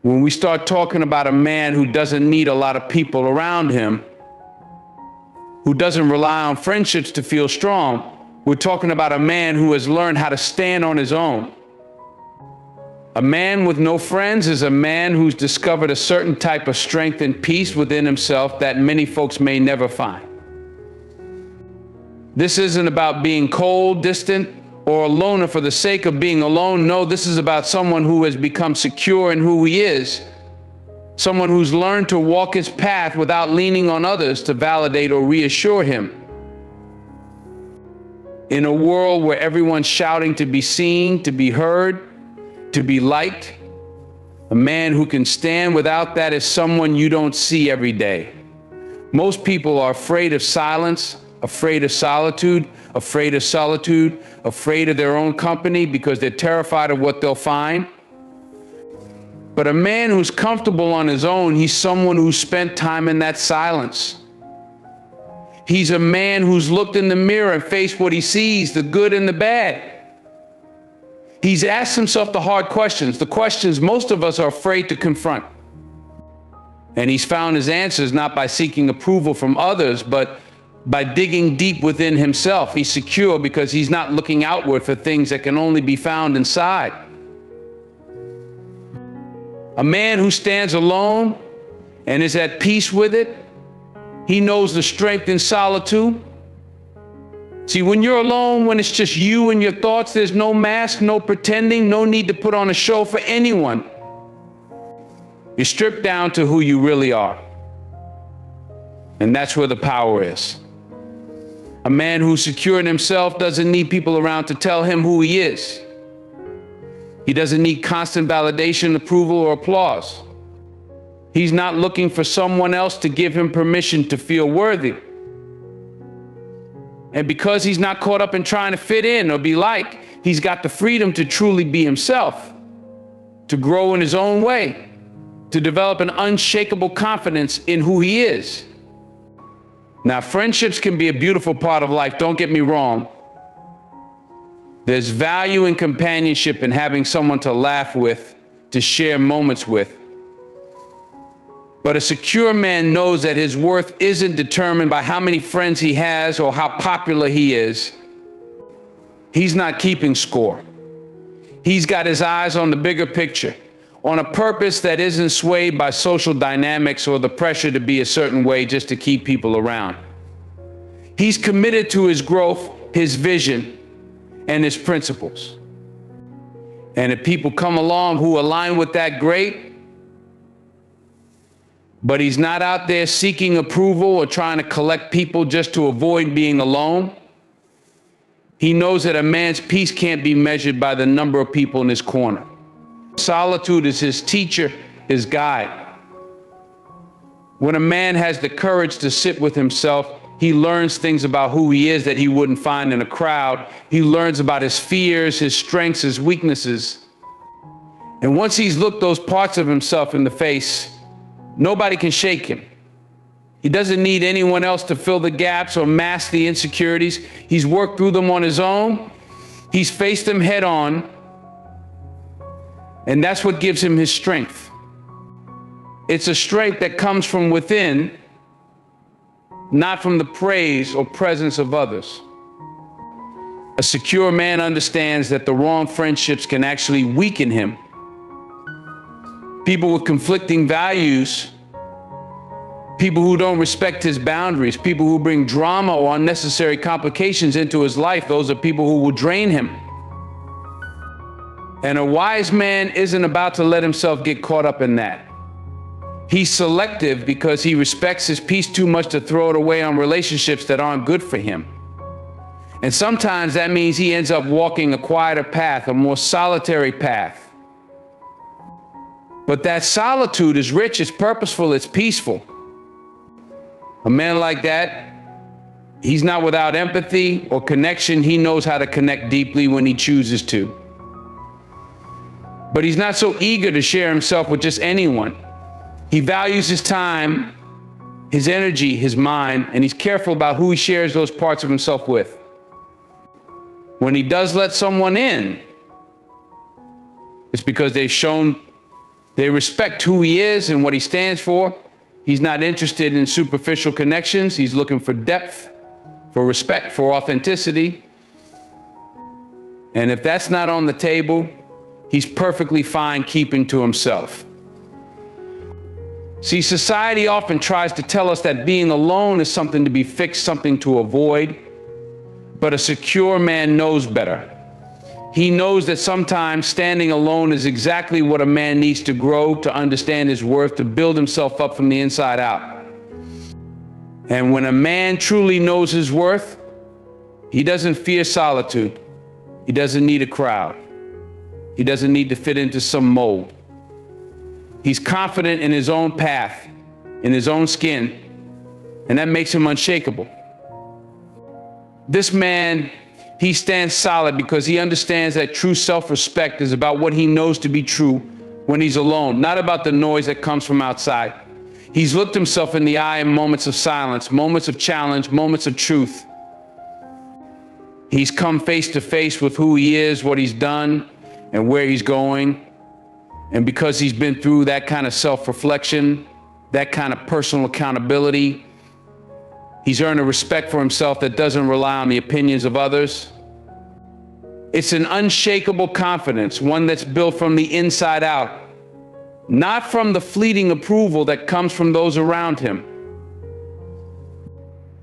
When we start talking about a man who doesn't need a lot of people around him, who doesn't rely on friendships to feel strong, we're talking about a man who has learned how to stand on his own. A man with no friends is a man who's discovered a certain type of strength and peace within himself that many folks may never find. This isn't about being cold, distant, or a loner for the sake of being alone. No, this is about someone who has become secure in who he is. Someone who's learned to walk his path without leaning on others to validate or reassure him. In a world where everyone's shouting to be seen, to be heard, to be liked, a man who can stand without that is someone you don't see every day. Most people are afraid of silence, afraid of solitude, afraid of their own company because they're terrified of what they'll find. But a man who's comfortable on his own, he's someone who's spent time in that silence. He's a man who's looked in the mirror and faced what he sees, the good and the bad. He's asked himself the hard questions, the questions most of us are afraid to confront. And he's found his answers not by seeking approval from others, but by digging deep within himself. He's secure because he's not looking outward for things that can only be found inside. A man who stands alone and is at peace with it, he knows the strength in solitude. See, when you're alone, when it's just you and your thoughts, there's no mask, no pretending, no need to put on a show for anyone. You're stripped down to who you really are. And that's where the power is. A man who's secure in himself doesn't need people around to tell him who he is. He doesn't need constant validation, approval, or applause. He's not looking for someone else to give him permission to feel worthy. And because he's not caught up in trying to fit in or be liked, he's got the freedom to truly be himself, to grow in his own way, to develop an unshakable confidence in who he is. Now, friendships can be a beautiful part of life, don't get me wrong. There's value in companionship and having someone to laugh with, to share moments with. But a secure man knows that his worth isn't determined by how many friends he has or how popular he is. He's not keeping score. He's got his eyes on the bigger picture, on a purpose that isn't swayed by social dynamics or the pressure to be a certain way just to keep people around. He's committed to his growth, his vision, and his principles. And if people come along who align with that, great. But he's not out there seeking approval or trying to collect people just to avoid being alone. He knows that a man's peace can't be measured by the number of people in his corner. Solitude is his teacher, his guide. When a man has the courage to sit with himself, he learns things about who he is that he wouldn't find in a crowd. He learns about his fears, his strengths, his weaknesses. And once he's looked those parts of himself in the face, nobody can shake him. He doesn't need anyone else to fill the gaps or mask the insecurities. He's worked through them on his own. He's faced them head on. And that's what gives him his strength. It's a strength that comes from within, not from the praise or presence of others. A secure man understands that the wrong friendships can actually weaken him. People with conflicting values, people who don't respect his boundaries, people who bring drama or unnecessary complications into his life, those are people who will drain him. And a wise man isn't about to let himself get caught up in that. He's selective because he respects his peace too much to throw it away on relationships that aren't good for him. And sometimes that means he ends up walking a quieter path, a more solitary path. But that solitude is rich, it's purposeful, it's peaceful. A man like that, he's not without empathy or connection. He knows how to connect deeply when he chooses to. But he's not so eager to share himself with just anyone. He values his time, his energy, his mind, and he's careful about who he shares those parts of himself with. When he does let someone in, it's because they've shown They respect who he is and what he stands for. He's not interested in superficial connections. He's looking for depth, for respect, for authenticity. And if that's not on the table, he's perfectly fine keeping to himself. See, society often tries to tell us that being alone is something to be fixed, something to avoid. But a secure man knows better. He knows that sometimes standing alone is exactly what a man needs to grow, to understand his worth, to build himself up from the inside out. And when a man truly knows his worth, he doesn't fear solitude. He doesn't need a crowd. He doesn't need to fit into some mold. He's confident in his own path, in his own skin, and that makes him unshakable. This man, he stands solid because he understands that true self-respect is about what he knows to be true when he's alone, not about the noise that comes from outside. He's looked himself in the eye in moments of silence, moments of challenge, moments of truth. He's come face to face with who he is, what he's done, and where he's going. And because he's been through that kind of self-reflection, that kind of personal accountability, he's earned a respect for himself that doesn't rely on the opinions of others. It's an unshakable confidence, one that's built from the inside out, not from the fleeting approval that comes from those around him.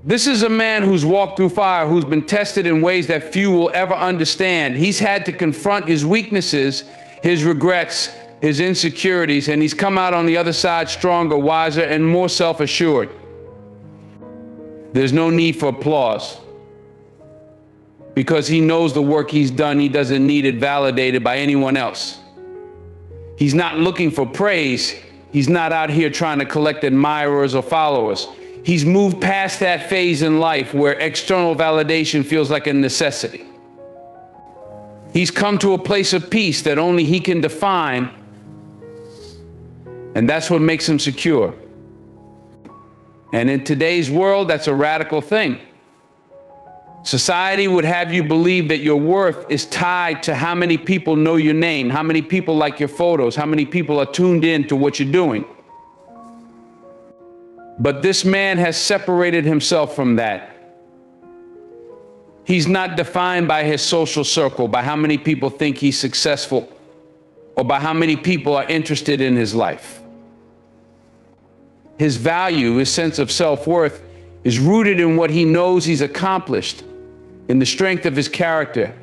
This is a man who's walked through fire, who's been tested in ways that few will ever understand. He's had to confront his weaknesses, his regrets, his insecurities, and he's come out on the other side stronger, wiser, and more self-assured. There's no need for applause. Because he knows the work he's done, he doesn't need it validated by anyone else. He's not looking for praise. He's not out here trying to collect admirers or followers. He's moved past that phase in life where external validation feels like a necessity. He's come to a place of peace that only he can define, and that's what makes him secure. And in today's world, that's a radical thing. Society would have you believe that your worth is tied to how many people know your name, how many people like your photos, how many people are tuned in to what you're doing. But this man has separated himself from that. He's not defined by his social circle, by how many people think he's successful, or by how many people are interested in his life. His value, his sense of self-worth, is rooted in what he knows he's accomplished, in the strength of his character,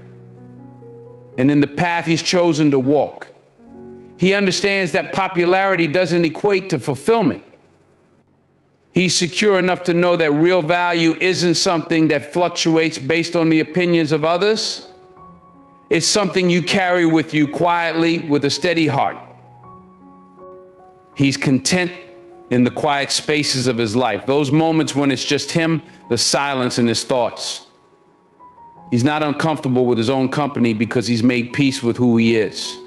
and in the path he's chosen to walk. He understands that popularity doesn't equate to fulfillment. He's secure enough to know that real value isn't something that fluctuates based on the opinions of others. It's something you carry with you quietly with a steady heart. He's content in the quiet spaces of his life, those moments when it's just him, the silence in his thoughts. He's not uncomfortable with his own company because he's made peace with who he is.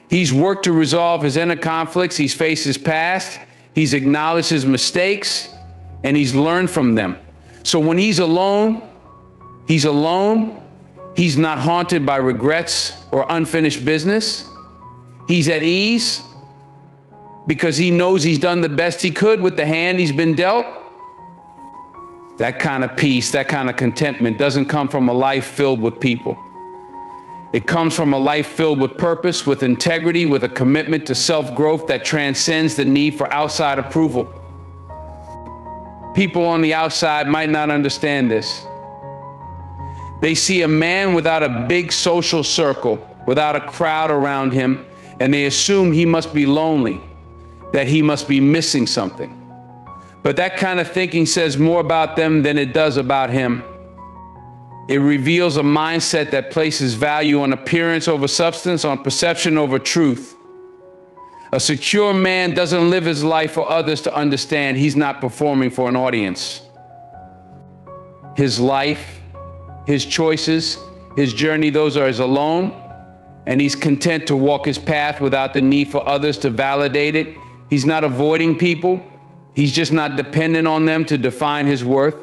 He's worked to resolve his inner conflicts, he's faced his past, he's acknowledged his mistakes, and he's learned from them. So when he's alone, he's not haunted by regrets or unfinished business. He's at ease because he knows he's done the best he could with the hand he's been dealt. That kind of peace, that kind of contentment doesn't come from a life filled with people. It comes from a life filled with purpose, with integrity, with a commitment to self-growth that transcends the need for outside approval. People on the outside might not understand this. They see a man without a big social circle, without a crowd around him, and they assume he must be lonely, that he must be missing something. But that kind of thinking says more about them than it does about him. It reveals a mindset that places value on appearance over substance, on perception over truth. A secure man doesn't live his life for others to understand. He's not performing for an audience. His life, his choices, his journey, those are his alone, and he's content to walk his path without the need for others to validate it. He's not avoiding people. He's just not dependent on them to define his worth.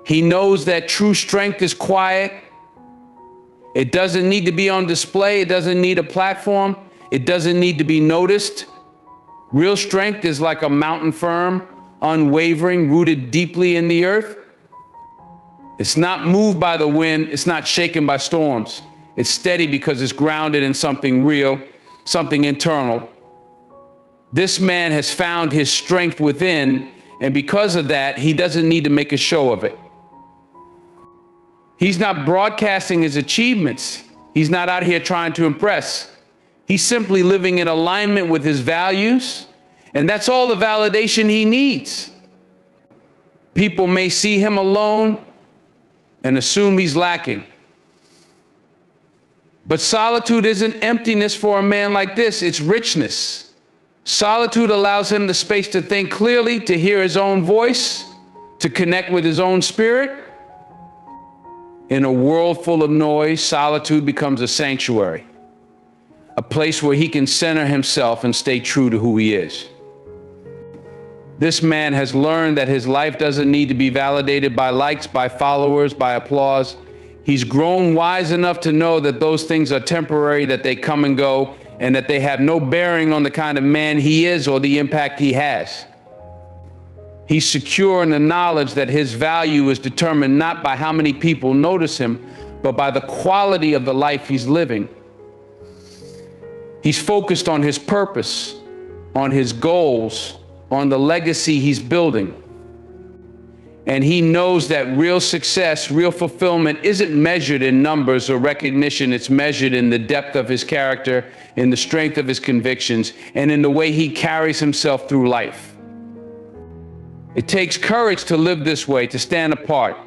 He knows that true strength is quiet. It doesn't need to be on display. It doesn't need a platform. It doesn't need to be noticed. Real strength is like a mountain firm, unwavering, rooted deeply in the earth. It's not moved by the wind. It's not shaken by storms. It's steady because it's grounded in something real, something internal. This man has found his strength within, and because of that, he doesn't need to make a show of it. He's not broadcasting his achievements. He's not out here trying to impress. He's simply living in alignment with his values, and that's all the validation he needs. People may see him alone and assume he's lacking. But solitude isn't emptiness for a man like this, it's richness. Solitude allows him the space to think clearly, to hear his own voice, to connect with his own spirit. In a world full of noise, solitude becomes a sanctuary, a place where he can center himself and stay true to who he is. This man has learned that his life doesn't need to be validated by likes, by followers, by applause. He's grown wise enough to know that those things are temporary, that they come and go, and that they have no bearing on the kind of man he is or the impact he has. He's secure in the knowledge that his value is determined not by how many people notice him, but by the quality of the life he's living. He's focused on his purpose, on his goals, on the legacy he's building. And he knows that real success, real fulfillment isn't measured in numbers or recognition. It's measured in the depth of his character, in the strength of his convictions, and in the way he carries himself through life. It takes courage to live this way, to stand apart,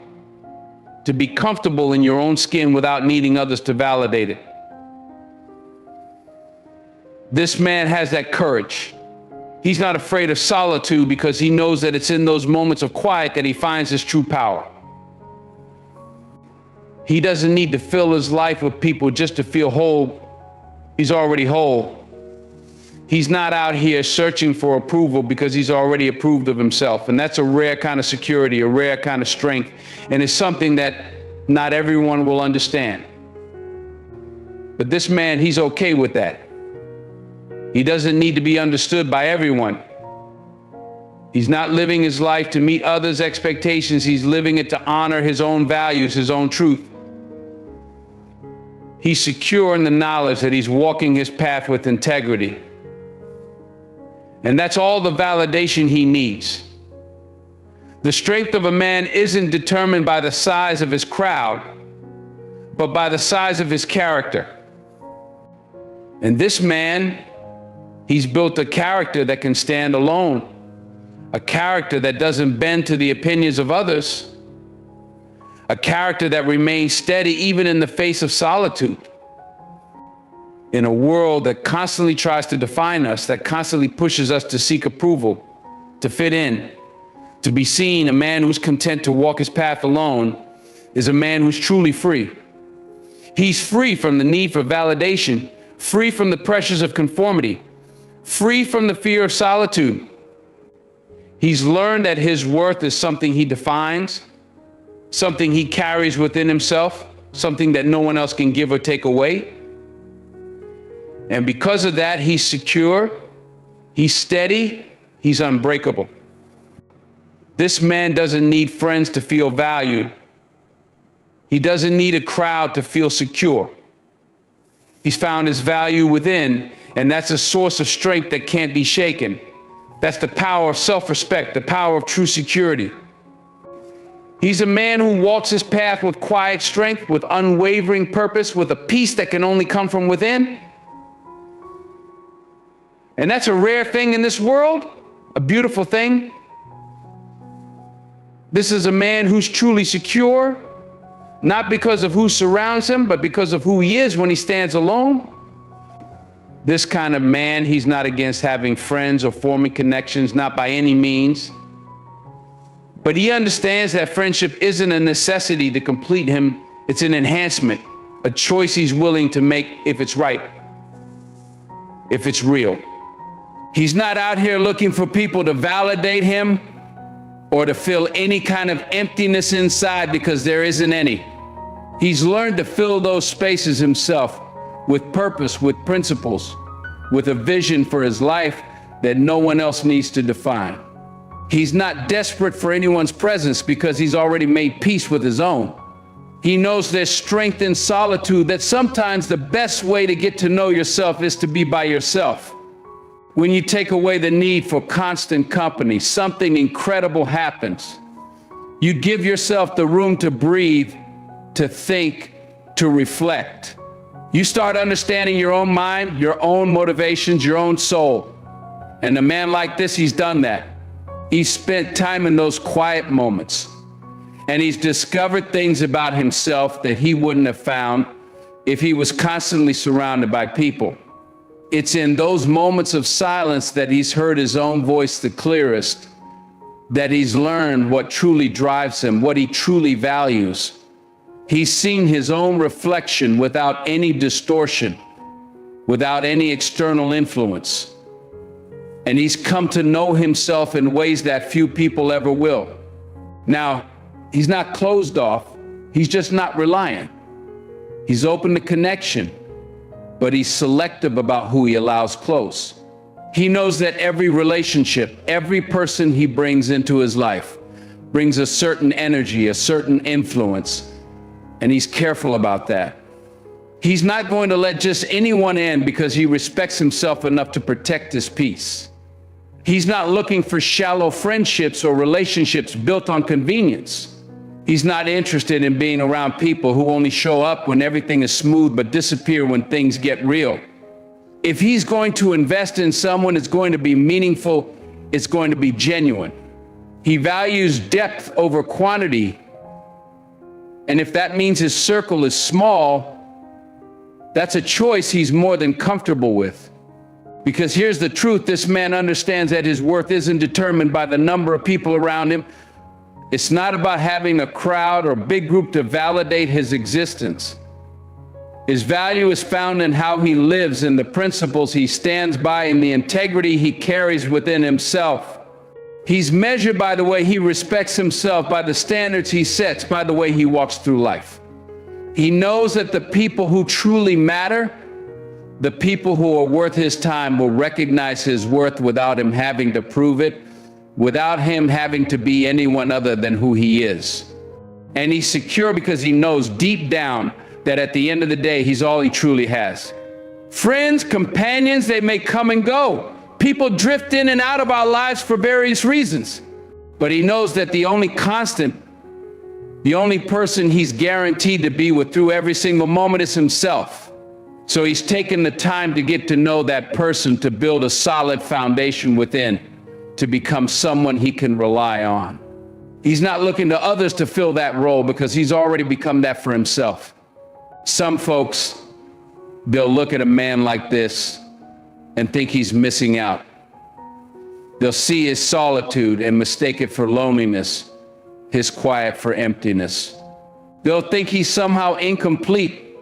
to be comfortable in your own skin without needing others to validate it. This man has that courage. He's not afraid of solitude because he knows that it's in those moments of quiet that he finds his true power. He doesn't need to fill his life with people just to feel whole. He's already whole. He's not out here searching for approval because he's already approved of himself. And that's a rare kind of security, a rare kind of strength. And it's something that not everyone will understand. But this man, he's okay with that. He doesn't need to be understood by everyone. He's not living his life to meet others' expectations. He's living it to honor his own values, his own truth. He's secure in the knowledge that he's walking his path with integrity. And that's all the validation he needs. The strength of a man isn't determined by the size of his crowd, but by the size of his character. And this man, he's built a character that can stand alone, a character that doesn't bend to the opinions of others, a character that remains steady even in the face of solitude. In a world that constantly tries to define us, that constantly pushes us to seek approval, to fit in, to be seen, a man who's content to walk his path alone is a man who's truly free. He's free from the need for validation, free from the pressures of conformity, free from the fear of solitude. He's learned that his worth is something he defines, something he carries within himself, something that no one else can give or take away. And because of that, he's secure, he's steady, he's unbreakable. This man doesn't need friends to feel valued. He doesn't need a crowd to feel secure. He's found his value within, and that's a source of strength that can't be shaken. That's the power of self-respect, the power of true security. He's a man who walks his path with quiet strength, with unwavering purpose, with a peace that can only come from within. And that's a rare thing in this world, a beautiful thing. This is a man who's truly secure, not because of who surrounds him, but because of who he is when he stands alone. This kind of man, he's not against having friends or forming connections, not by any means. But he understands that friendship isn't a necessity to complete him. It's an enhancement, a choice he's willing to make if it's right, if it's real. He's not out here looking for people to validate him or to fill any kind of emptiness inside, because there isn't any. He's learned to fill those spaces himself with purpose, with principles, with a vision for his life that no one else needs to define. He's not desperate for anyone's presence because he's already made peace with his own. He knows there's strength in solitude, that sometimes the best way to get to know yourself is to be by yourself. When you take away the need for constant company, something incredible happens. You give yourself the room to breathe, to think, to reflect. You start understanding your own mind, your own motivations, your own soul. And a man like this, he's done that. He's spent time in those quiet moments. And he's discovered things about himself that he wouldn't have found if he was constantly surrounded by people. It's in those moments of silence that he's heard his own voice the clearest, that he's learned what truly drives him, what he truly values. He's seen his own reflection without any distortion, without any external influence. And he's come to know himself in ways that few people ever will. Now, he's not closed off, he's just not reliant. He's open to connection, but he's selective about who he allows close. He knows that every relationship, every person he brings into his life brings a certain energy, a certain influence, and he's careful about that. He's not going to let just anyone in because he respects himself enough to protect his peace. He's not looking for shallow friendships or relationships built on convenience. He's not interested in being around people who only show up when everything is smooth but disappear when things get real. If he's going to invest in someone, it's going to be meaningful, it's going to be genuine. He values depth over quantity. And if that means his circle is small, that's a choice he's more than comfortable with. Because here's the truth, this man understands that his worth isn't determined by the number of people around him. It's not about having a crowd or big group to validate his existence. His value is found in how he lives, in the principles he stands by, in the integrity he carries within himself. He's measured by the way he respects himself, by the standards he sets, by the way he walks through life. He knows that the people who truly matter, the people who are worth his time, will recognize his worth without him having to prove it, without him having to be anyone other than who he is. And he's secure because he knows deep down that at the end of the day, he's all he truly has. Friends, companions, they may come and go. People drift in and out of our lives for various reasons. But he knows that the only constant, the only person he's guaranteed to be with through every single moment is himself. So he's taken the time to get to know that person, to build a solid foundation within, to become someone he can rely on. He's not looking to others to fill that role because he's already become that for himself. Some folks, they'll look at a man like this and think he's missing out. They'll see his solitude and mistake it for loneliness, his quiet for emptiness. They'll think he's somehow incomplete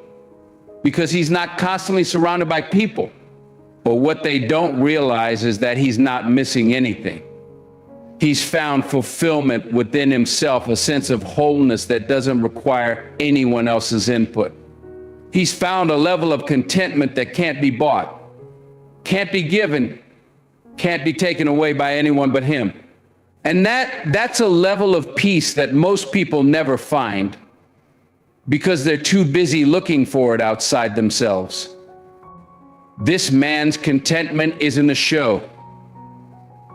because he's not constantly surrounded by people. But what they don't realize is that he's not missing anything. He's found fulfillment within himself, a sense of wholeness that doesn't require anyone else's input. He's found a level of contentment that can't be bought, can't be given, can't be taken away by anyone but him. And that's a level of peace that most people never find because they're too busy looking for it outside themselves. This man's contentment isn't a show.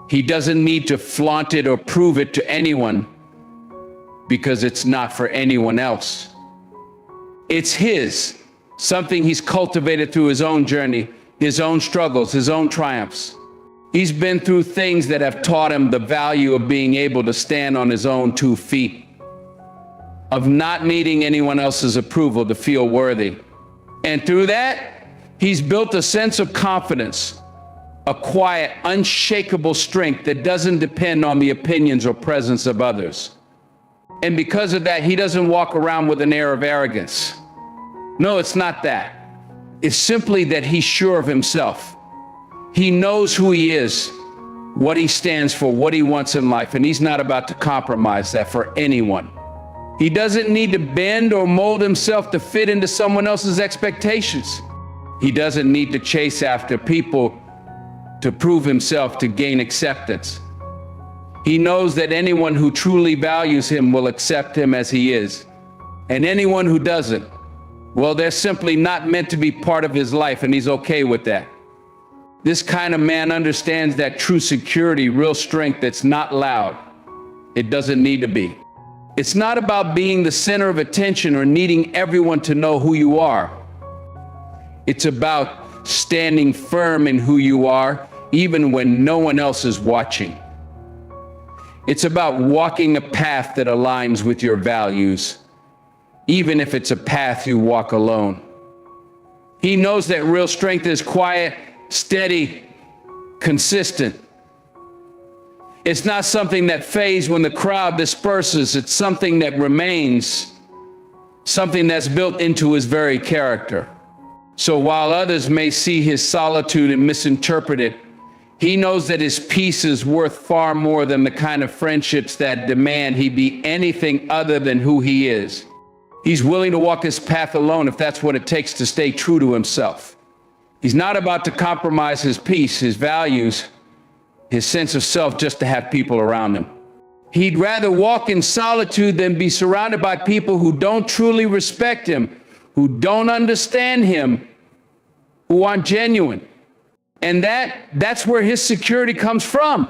He doesn't need to flaunt it or prove it to anyone because it's not for anyone else. It's his, something he's cultivated through his own journey, his own struggles, his own triumphs. He's been through things that have taught him the value of being able to stand on his own 2 feet, of not needing anyone else's approval to feel worthy. And through that, he's built a sense of confidence, a quiet, unshakable strength that doesn't depend on the opinions or presence of others. And because of that, he doesn't walk around with an air of arrogance. No, it's not that. It's simply that he's sure of himself. He knows who he is, what he stands for, what he wants in life, and he's not about to compromise that for anyone. He doesn't need to bend or mold himself to fit into someone else's expectations. He doesn't need to chase after people to prove himself, to gain acceptance. He knows that anyone who truly values him will accept him as he is. And anyone who doesn't, well, they're simply not meant to be part of his life, and he's okay with that. This kind of man understands that true security, real strength that's not loud. It doesn't need to be. It's not about being the center of attention or needing everyone to know who you are. It's about standing firm in who you are, even when no one else is watching. It's about walking a path that aligns with your values, even if it's a path you walk alone. He knows that real strength is quiet, steady, consistent. It's not something that fades when the crowd disperses. It's something that remains, something that's built into his very character. So while others may see his solitude and misinterpret it, he knows that his peace is worth far more than the kind of friendships that demand he be anything other than who he is. He's willing to walk his path alone if that's what it takes to stay true to himself. He's not about to compromise his peace, his values, his sense of self just to have people around him. He'd rather walk in solitude than be surrounded by people who don't truly respect him, who don't understand him, who aren't genuine. And that's where his security comes from.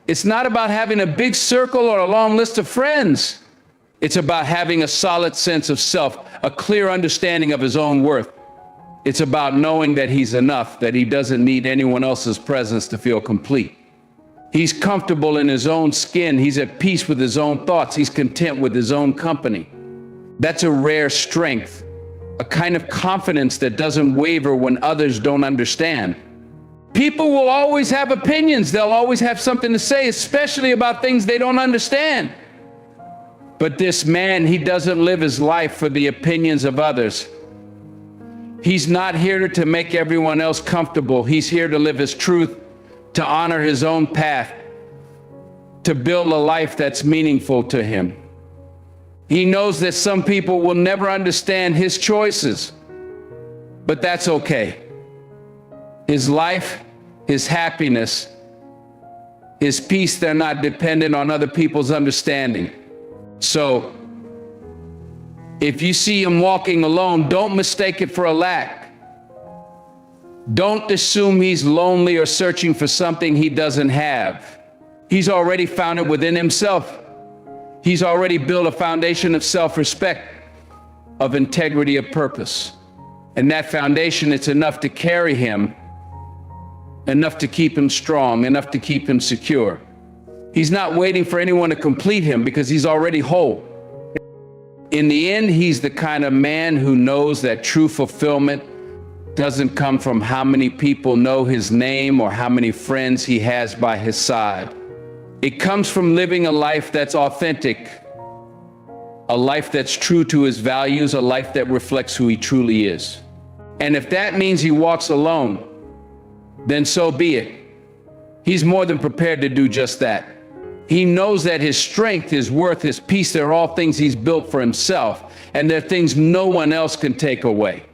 It's not about having a big circle or a long list of friends. It's about having a solid sense of self, a clear understanding of his own worth. It's about knowing that he's enough, that he doesn't need anyone else's presence to feel complete. He's comfortable in his own skin. He's at peace with his own thoughts. He's content with his own company. That's a rare strength, a kind of confidence that doesn't waver when others don't understand. People will always have opinions. They'll always have something to say, especially about things they don't understand. But this man, he doesn't live his life for the opinions of others. He's not here to make everyone else comfortable. He's here to live his truth, to honor his own path, to build a life that's meaningful to him. He knows that some people will never understand his choices, but that's okay. His life, his happiness, his peace, they're not dependent on other people's understanding. So, if you see him walking alone, don't mistake it for a lack. Don't assume he's lonely or searching for something he doesn't have. He's already found it within himself. He's already built a foundation of self-respect, of integrity, of purpose. And that foundation, it's enough to carry him, enough to keep him strong, enough to keep him secure. He's not waiting for anyone to complete him because he's already whole. In the end, he's the kind of man who knows that true fulfillment doesn't come from how many people know his name or how many friends he has by his side. It comes from living a life that's authentic, a life that's true to his values, a life that reflects who he truly is. And if that means he walks alone, then so be it. He's more than prepared to do just that. He knows that his strength, his worth, his peace, they're all things he's built for himself, and they're things no one else can take away.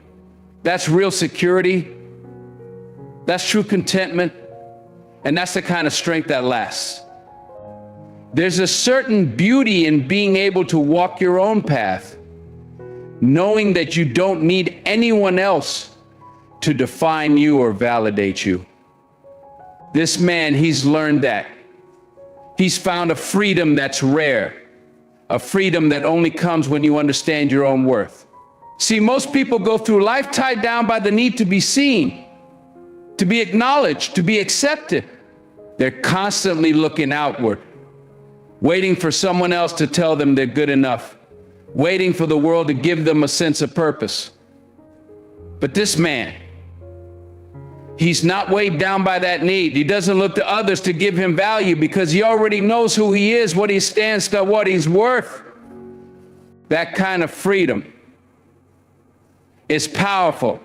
That's real security. That's true contentment. And that's the kind of strength that lasts. There's a certain beauty in being able to walk your own path, knowing that you don't need anyone else to define you or validate you. This man, he's learned that. He's found a freedom that's rare, a freedom that only comes when you understand your own worth. See, most people go through life tied down by the need to be seen, to be acknowledged, to be accepted. They're constantly looking outward, waiting for someone else to tell them they're good enough, waiting for the world to give them a sense of purpose. But this man, he's not weighed down by that need. He doesn't look to others to give him value because he already knows who he is, what he stands for, what he's worth. That kind of freedom is powerful.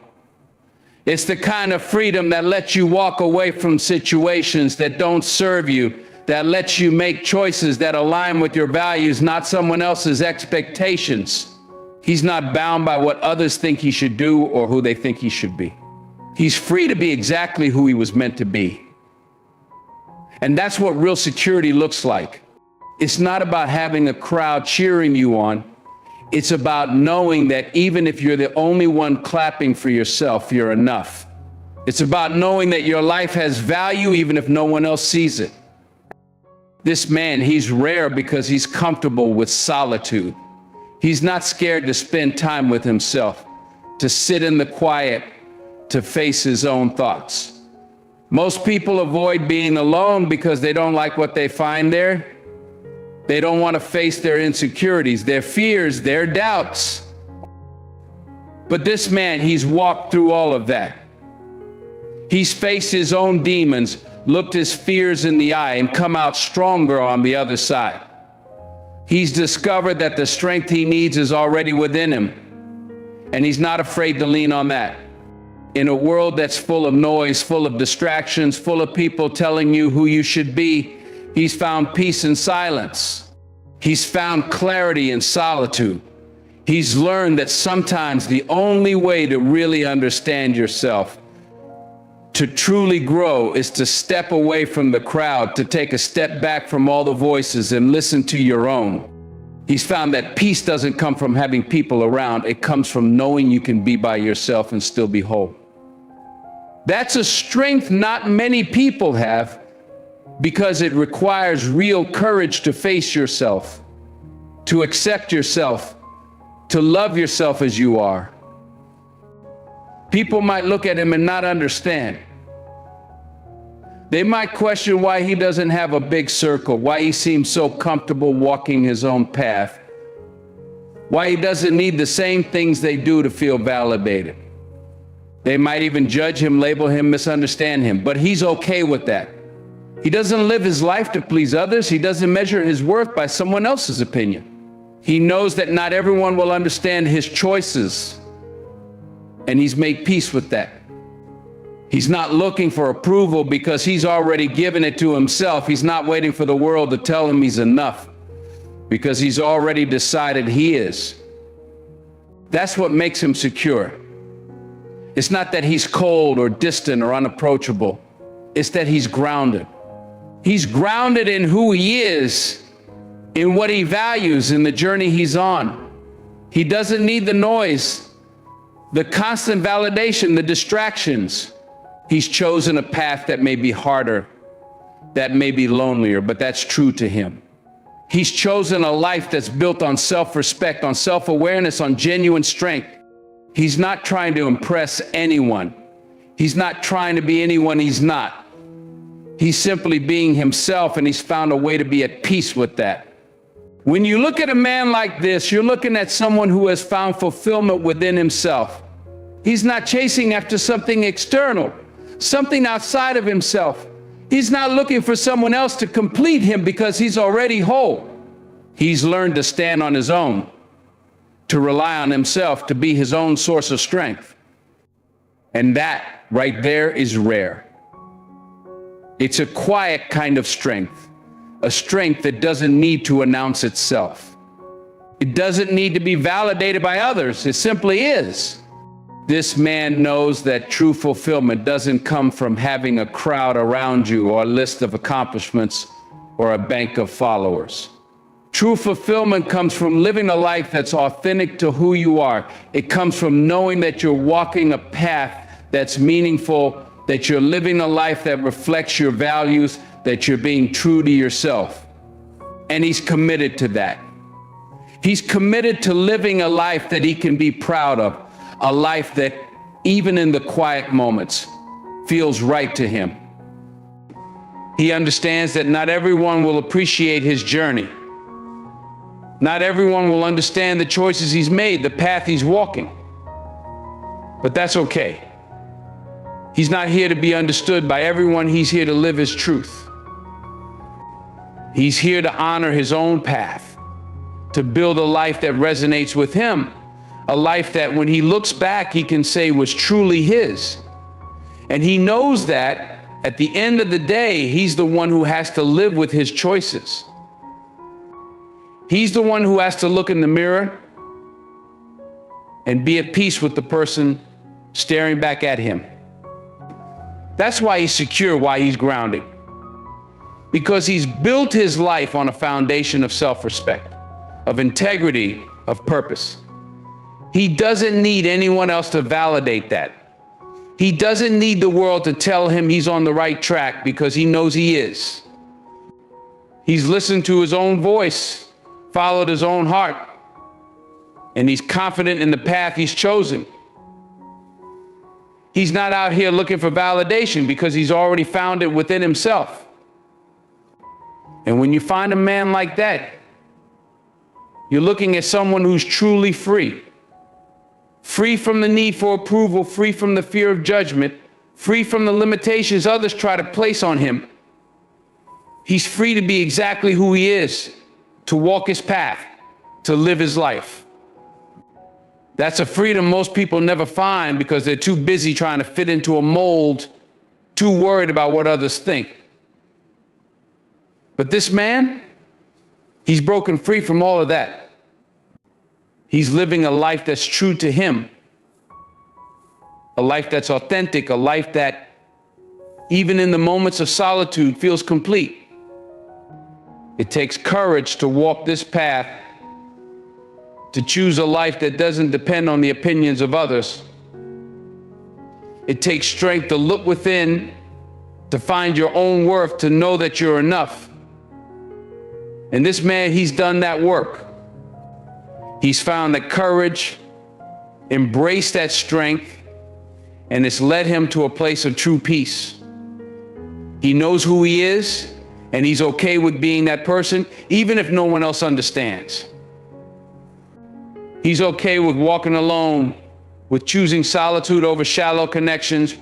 It's the kind of freedom that lets you walk away from situations that don't serve you, that lets you make choices that align with your values, not someone else's expectations. He's not bound by what others think he should do or who they think he should be. He's free to be exactly who he was meant to be. And that's what real security looks like. It's not about having a crowd cheering you on. It's about knowing that even if you're the only one clapping for yourself, you're enough. It's about knowing that your life has value even if no one else sees it. This man, he's rare because he's comfortable with solitude. He's not scared to spend time with himself, to sit in the quiet, to face his own thoughts. Most people avoid being alone because they don't like what they find there. They don't want to face their insecurities, their fears, their doubts. But this man, he's walked through all of that. He's faced his own demons, looked his fears in the eye, and come out stronger on the other side. He's discovered that the strength he needs is already within him, and he's not afraid to lean on that. In a world that's full of noise, full of distractions, full of people telling you who you should be, he's found peace in silence. He's found clarity in solitude. He's learned that sometimes the only way to really understand yourself, to truly grow, is to step away from the crowd, to take a step back from all the voices and listen to your own. He's found that peace doesn't come from having people around. It comes from knowing you can be by yourself and still be whole. That's a strength not many people have, because it requires real courage to face yourself, to accept yourself, to love yourself as you are. People might look at him and not understand. They might question why he doesn't have a big circle, why he seems so comfortable walking his own path, why he doesn't need the same things they do to feel validated. They might even judge him, label him, misunderstand him, but he's okay with that. He doesn't live his life to please others. He doesn't measure his worth by someone else's opinion. He knows that not everyone will understand his choices, and he's made peace with that. He's not looking for approval because he's already given it to himself. He's not waiting for the world to tell him he's enough because he's already decided he is. That's what makes him secure. It's not that he's cold or distant or unapproachable. It's that he's grounded. He's grounded in who he is, in what he values, in the journey he's on. He doesn't need the noise, the constant validation, the distractions. He's chosen a path that may be harder, that may be lonelier, but that's true to him. He's chosen a life that's built on self-respect, on self-awareness, on genuine strength. He's not trying to impress anyone. He's not trying to be anyone he's not. He's simply being himself, and he's found a way to be at peace with that. When you look at a man like this, you're looking at someone who has found fulfillment within himself. He's not chasing after something external, something outside of himself. He's not looking for someone else to complete him because he's already whole. He's learned to stand on his own, to rely on himself, to be his own source of strength. And that right there is rare. It's a quiet kind of strength, a strength that doesn't need to announce itself. It doesn't need to be validated by others. It simply is. This man knows that true fulfillment doesn't come from having a crowd around you or a list of accomplishments or a bank of followers. True fulfillment comes from living a life that's authentic to who you are. It comes from knowing that you're walking a path that's meaningful, that you're living a life that reflects your values, that you're being true to yourself. And he's committed to that. He's committed to living a life that he can be proud of, a life that, even in the quiet moments, feels right to him. He understands that not everyone will appreciate his journey. Not everyone will understand the choices he's made, the path he's walking. But that's okay. He's not here to be understood by everyone. He's here to live his truth. He's here to honor his own path, to build a life that resonates with him, a life that when he looks back, he can say was truly his. And he knows that at the end of the day, he's the one who has to live with his choices. He's the one who has to look in the mirror and be at peace with the person staring back at him. That's why he's secure, why he's grounded. Because he's built his life on a foundation of self-respect, of integrity, of purpose. He doesn't need anyone else to validate that. He doesn't need the world to tell him he's on the right track because he knows he is. He's listened to his own voice, followed his own heart, and he's confident in the path he's chosen. He's not out here looking for validation because he's already found it within himself. And when you find a man like that, you're looking at someone who's truly free. Free from the need for approval, free from the fear of judgment, free from the limitations others try to place on him. He's free to be exactly who he is, to walk his path, to live his life. That's a freedom most people never find because they're too busy trying to fit into a mold, too worried about what others think. But this man, he's broken free from all of that. He's living a life that's true to him, a life that's authentic, a life that, even in the moments of solitude, feels complete. It takes courage to walk this path, to choose a life that doesn't depend on the opinions of others. It takes strength to look within, to find your own worth, to know that you're enough. And this man, he's done that work. He's found that courage, embraced that strength, and it's led him to a place of true peace. He knows who he is, and he's okay with being that person, even if no one else understands. He's okay with walking alone, with choosing solitude over shallow connections,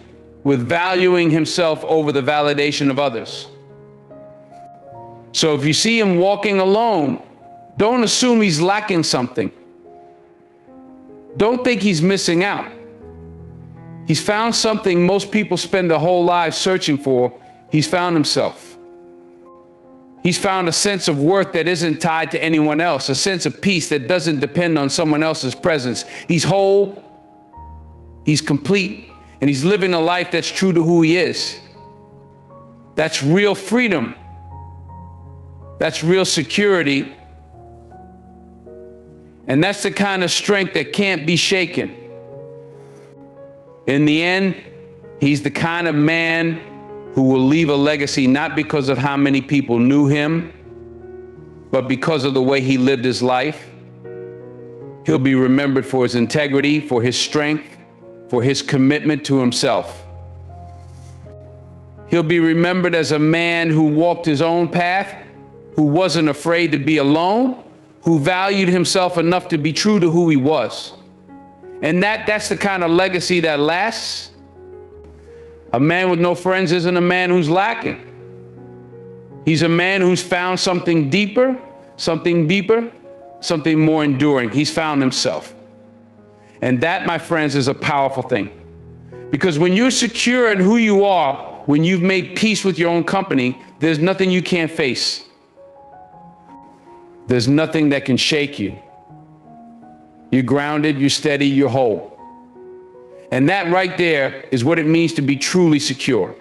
with valuing himself over the validation of others. So if you see him walking alone, don't assume he's lacking something. Don't think he's missing out. He's found something most people spend their whole lives searching for. He's found himself. He's found a sense of worth that isn't tied to anyone else, a sense of peace that doesn't depend on someone else's presence. He's whole, he's complete, and he's living a life that's true to who he is. That's real freedom. That's real security. And that's the kind of strength that can't be shaken. In the end, he's the kind of man who will leave a legacy not because of how many people knew him, but because of the way he lived his life. He'll be remembered for his integrity, for his strength, for his commitment to himself. He'll be remembered as a man who walked his own path, who wasn't afraid to be alone, who valued himself enough to be true to who he was. And that's the kind of legacy that lasts. A man with no friends isn't a man who's lacking. He's a man who's found something deeper, something more enduring. He's found himself. And that, my friends, is a powerful thing. Because when you're secure in who you are, when you've made peace with your own company, there's nothing you can't face. There's nothing that can shake you. You're grounded, you're steady, you're whole. And that right there is what it means to be truly secure.